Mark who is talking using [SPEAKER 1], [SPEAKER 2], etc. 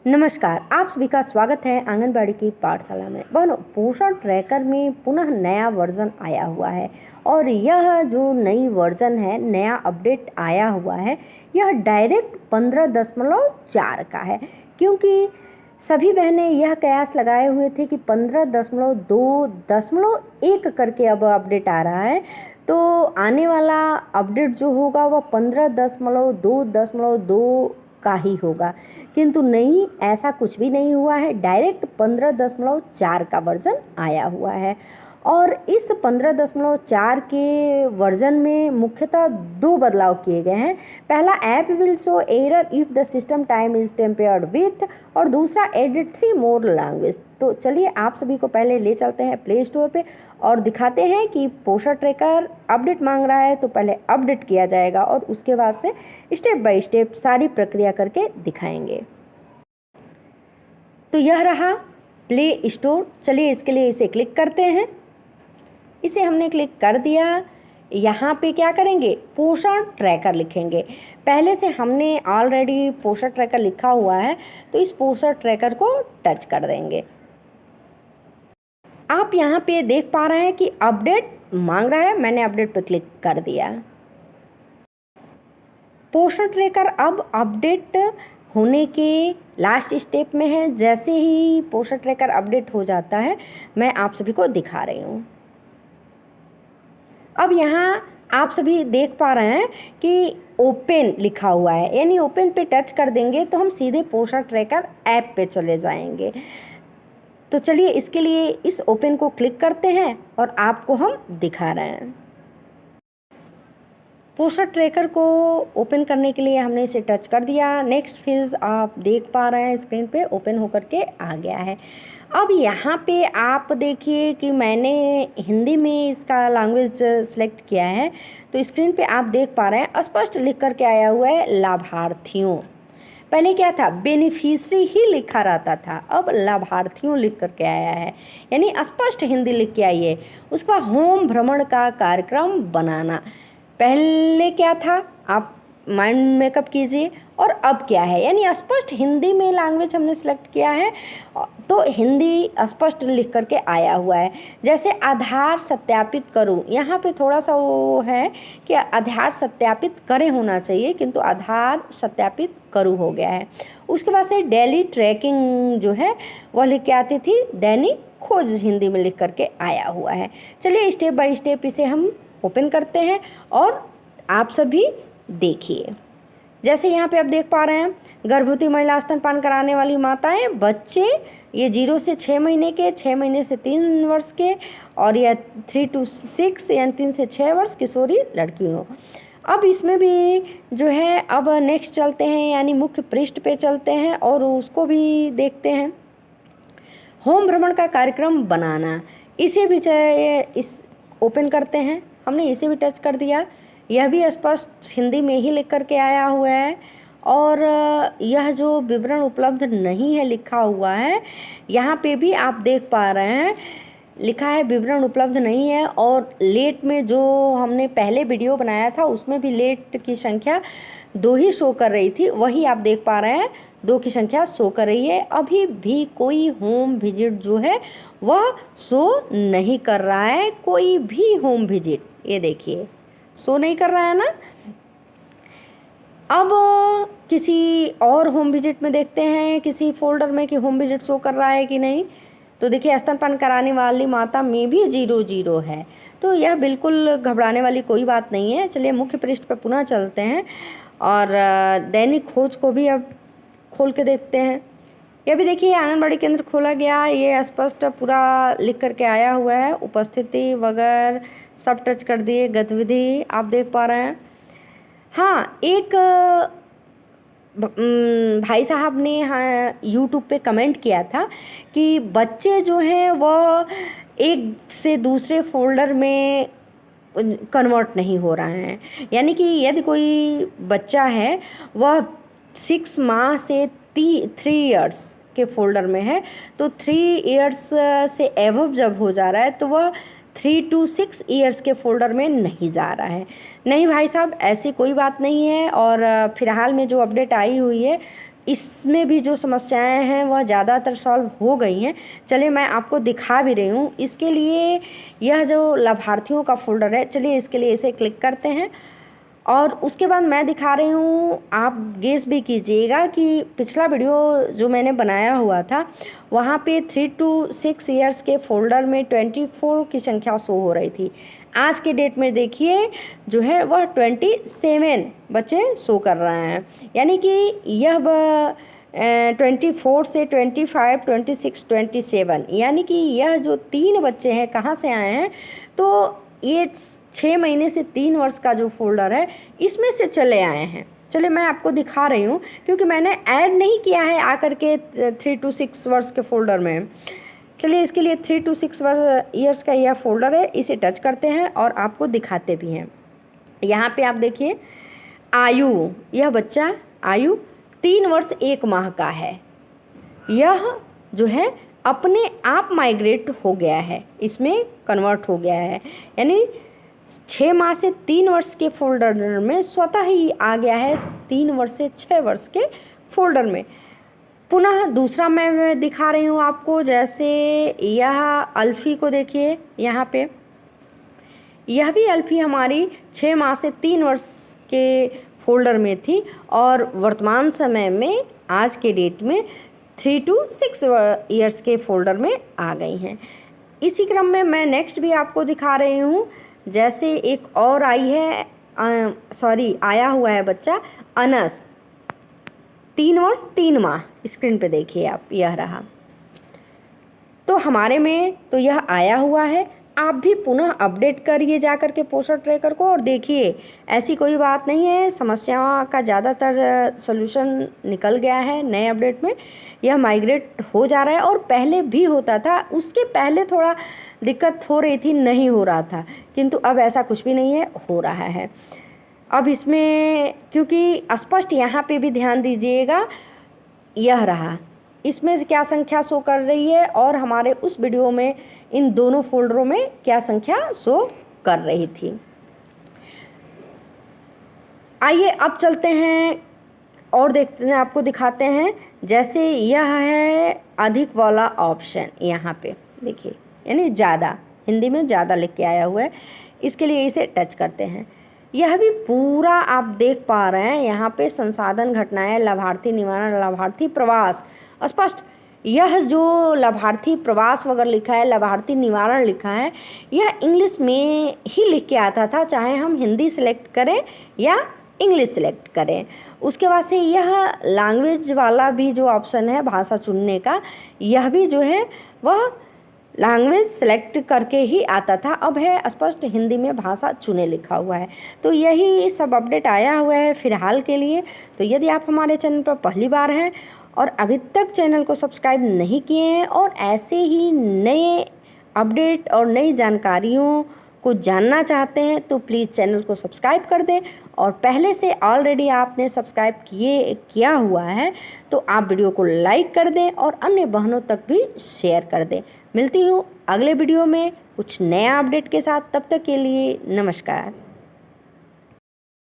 [SPEAKER 1] नमस्कार, आप सभी का स्वागत है आंगनबाड़ी की पाठशाला में। बहनों, पोषण ट्रैकर में पुनः नया वर्जन आया हुआ है और यह जो नई वर्जन है, नया अपडेट आया हुआ है, यह डायरेक्ट 15.4 का है। क्योंकि सभी बहनें यह कयास लगाए हुए थे कि 15.2.1 करके अब अपडेट आ रहा है, तो आने वाला अपडेट जो होगा वह 15.2.2 का ही होगा। किंतु नहीं, ऐसा कुछ भी नहीं हुआ है। डायरेक्ट 15.4 का वर्जन आया हुआ है और इस 15.4 के वर्जन में मुख्यतः दो बदलाव किए गए हैं। पहला, app will show error if the system time is tampered with, और दूसरा, एडिट 3 मोर लैंग्वेज। तो चलिए आप सभी को पहले ले चलते हैं प्ले स्टोर पे और दिखाते हैं कि पोषण ट्रैकर अपडेट मांग रहा है तो पहले अपडेट किया जाएगा और उसके बाद से स्टेप बाय स्टेप सारी प्रक्रिया करके दिखाएंगे। तो यह रहा प्ले स्टोर। चलिए इसके लिए इसे क्लिक करते हैं। इसे हमने क्लिक कर दिया। यहाँ पे क्या करेंगे, पोषण ट्रैकर लिखेंगे। पहले से हमने ऑलरेडी पोषण ट्रैकर लिखा हुआ है तो इस पोषण ट्रैकर को टच कर देंगे। आप यहाँ पे देख पा रहे हैं कि अपडेट मांग रहा है। मैंने अपडेट पर क्लिक कर दिया। पोषण ट्रैकर अब अपडेट होने के लास्ट स्टेप में है। जैसे ही पोषण ट्रैकर अपडेट हो जाता है मैं आप सभी को दिखा रही हूँ। अब यहाँ आप सभी देख पा रहे हैं कि ओपन लिखा हुआ है, यानी ओपन पे टच कर देंगे तो हम सीधे पोषण ट्रैकर ऐप पे चले जाएंगे। तो चलिए इसके लिए इस ओपन को क्लिक करते हैं और आपको हम दिखा रहे हैं। पोषण ट्रैकर को ओपन करने के लिए हमने इसे टच कर दिया। नेक्स्ट फील्ड आप देख पा रहे हैं स्क्रीन पे ओपन होकर के आ गया है। अब यहाँ पे आप देखिए कि मैंने हिंदी में इसका लैंग्वेज सेलेक्ट किया है। तो स्क्रीन पे आप देख पा रहे हैं स्पष्ट लिख करके आया हुआ है लाभार्थियों। पहले क्या था, बेनिफिशरी ही लिखा रहता था, अब लाभार्थियों लिख करके आया है, यानी स्पष्ट हिंदी लिख के आई है। उसका होम भ्रमण का कार्यक्रम बनाना, पहले क्या था आप माइंड मेकअप कीजिए और अब क्या है, यानी स्पष्ट हिंदी में लैंग्वेज हमने सेलेक्ट किया है तो हिंदी स्पष्ट लिख करके आया हुआ है। जैसे आधार सत्यापित करूं, यहाँ पे थोड़ा सा वो है कि आधार सत्यापित करे होना चाहिए किंतु आधार सत्यापित करूं हो गया है। उसके बाद से डेली ट्रैकिंग जो है वह लिख के आती थी, दैनिक खोज हिंदी में लिख करके आया हुआ है। चलिए स्टेप बाय स्टेप इसे हम ओपन करते हैं और आप सभी देखिए। जैसे यहाँ पे आप देख पा रहे हैं, गर्भवती महिला, स्तनपान कराने वाली माताएं, बच्चे, ये 0 से 6 महीने के, 6 महीने से 3 वर्ष के, और यह 3 to 6 यानी 3 से 6 वर्ष किशोरी लड़कियों। अब इसमें भी जो है, अब नेक्स्ट चलते हैं, यानी मुख्य पृष्ठ पे चलते हैं और उसको भी देखते हैं। होम भ्रमण का कार्यक्रम बनाना, इसे भी चाहे इस ओपन करते हैं। हमने इसे भी टच कर दिया। यह भी स्पष्ट हिंदी में ही लिख करके आया हुआ है और यह जो विवरण उपलब्ध नहीं है लिखा हुआ है, यहाँ पे भी आप देख पा रहे हैं लिखा है विवरण उपलब्ध नहीं है। और लेट में जो हमने पहले वीडियो बनाया था उसमें भी लेट की संख्या 2 ही शो कर रही थी, वही आप देख पा रहे हैं 2 की संख्या शो कर रही है। अभी भी कोई होम विजिट जो है वह शो नहीं कर रहा है, कोई भी होम विजिट, ये देखिए शो नहीं कर रहा है ना। अब किसी और होम विजिट में देखते हैं, किसी फोल्डर में कि होम विजिट शो कर रहा है कि नहीं। तो देखिए स्तनपान कराने वाली माता में भी 0 है, तो यह बिल्कुल घबराने वाली कोई बात नहीं है। चलिए मुख्य पृष्ठ पर पुनः चलते हैं और दैनिक खोज को भी अब खोल के देखते हैं। यह भी देखिए आंगनबाड़ी केंद्र खोला गया, ये स्पष्ट पूरा लिख करके आया हुआ है। उपस्थिति वगैरह सब टच कर दिए। गतिविधि आप देख पा रहे हैं। हाँ, एक भाई साहब ने यूट्यूब पे कमेंट किया था कि बच्चे जो हैं वह एक से दूसरे फोल्डर में कन्वर्ट नहीं हो रहे हैं, यानी कि यदि कोई बच्चा है वह 6 माह से 3 इयर्स के फोल्डर में है तो 3 इयर्स से एवब जब हो जा रहा है तो वह 3 to 6 इयर्स के फोल्डर में नहीं जा रहा है। नहीं भाई साहब, ऐसी कोई बात नहीं है। और फिलहाल में जो अपडेट आई हुई है इसमें भी जो समस्याएं हैं वह ज़्यादातर सॉल्व हो गई हैं। चलिए मैं आपको दिखा भी रही हूँ। इसके लिए यह जो लाभार्थियों का फोल्डर है, चलिए इसके लिए इसे क्लिक करते हैं और उसके बाद मैं दिखा रही हूँ। आप गेस भी कीजिएगा कि पिछला वीडियो जो मैंने बनाया हुआ था वहाँ पे 3 to 6 ईयर्स के फोल्डर में 24 की संख्या शो हो रही थी। आज के डेट में देखिए जो है वह 27 बच्चे शो कर रहे हैं, यानी कि यह 24 से 25, 26, 27, यानी कि यह जो 3 बच्चे हैं कहाँ से आए हैं, तो ये 6 महीने से 3 वर्ष का जो फोल्डर है इसमें से चले आए हैं। चलिए मैं आपको दिखा रही हूँ, क्योंकि मैंने ऐड नहीं किया है आकर के 3 to 6 वर्ष के फोल्डर में। चलिए इसके लिए 3 to 6 ईयर्स का यह फोल्डर है, इसे टच करते हैं और आपको दिखाते भी हैं। यहाँ पे आप देखिए आयु, यह बच्चा आयु 3 वर्ष 1 माह का है। यह जो है अपने आप माइग्रेट हो गया है, इसमें कन्वर्ट हो गया है, यानी 6 माह से 3 वर्ष के फोल्डर में स्वतः ही आ गया है 3 वर्ष से 6 वर्ष के फोल्डर में। पुनः दूसरा मैं दिखा रही हूँ आपको। जैसे यह अल्फ़ी को देखिए, यहाँ पे यह भी अल्फ़ी हमारी 6 माह से 3 वर्ष के फोल्डर में थी और वर्तमान समय में आज के डेट में 3 to 6 ईयर्स के फोल्डर में आ गई हैं। इसी क्रम में मैं नेक्स्ट भी आपको दिखा रही हूँ। जैसे एक और आई है आया हुआ है बच्चा अनस, 3 वर्ष 3 माह। स्क्रीन पे देखिए आप, यह रहा। तो हमारे में तो यह आया हुआ है। आप भी पुनः अपडेट करिए जा कर के पोस्टर ट्रैकर को और देखिए, ऐसी कोई बात नहीं है। समस्या का ज़्यादातर सॉल्यूशन निकल गया है नए अपडेट में। यह माइग्रेट हो जा रहा है और पहले भी होता था, उसके पहले थोड़ा दिक्कत हो रही थी, नहीं हो रहा था, किंतु अब ऐसा कुछ भी नहीं है, हो रहा है। अब इसमें क्योंकि स्पष्ट यहाँ पे भी ध्यान दीजिएगा, यह रहा, इसमें क्या संख्या शो कर रही है और हमारे उस वीडियो में इन दोनों फोल्डरों में क्या संख्या शो कर रही थी। आइए अब चलते हैं और देखते हैं, आपको दिखाते हैं। जैसे यह है अधिक वाला ऑप्शन, यहाँ पे देखिए, यानी ज़्यादा, हिंदी में ज़्यादा लिख के आया हुआ है। इसके लिए इसे टच करते हैं। यह भी पूरा आप देख पा रहे हैं, यहाँ पे संसाधन घटनाएं, लाभार्थी निवारण, लाभार्थी प्रवास, स्पष्ट यह जो लाभार्थी प्रवास वगैरह लिखा है, लाभार्थी निवारण लिखा है, यह इंग्लिश में ही लिख के आता था, चाहे हम हिंदी सिलेक्ट करें या इंग्लिश सिलेक्ट करें। उसके बाद से यह लैंग्वेज वाला भी जो ऑप्शन है भाषा चुनने का, यह भी जो है वह लैंग्वेज सेलेक्ट करके ही आता था, अब है स्पष्ट हिंदी में भाषा चुने लिखा हुआ है। तो यही सब अपडेट आया हुआ है फ़िलहाल के लिए। तो यदि आप हमारे चैनल पर पहली बार हैं और अभी तक चैनल को सब्सक्राइब नहीं किए हैं और ऐसे ही नए अपडेट और नई जानकारियों को जानना चाहते हैं तो प्लीज़ चैनल को सब्सक्राइब कर दें। और पहले से ऑलरेडी आपने सब्सक्राइब किया हुआ है तो आप वीडियो को लाइक कर दें और अन्य बहनों तक भी शेयर कर दें। मिलती हूँ अगले वीडियो में कुछ नया अपडेट के साथ, तब तक के लिए नमस्कार।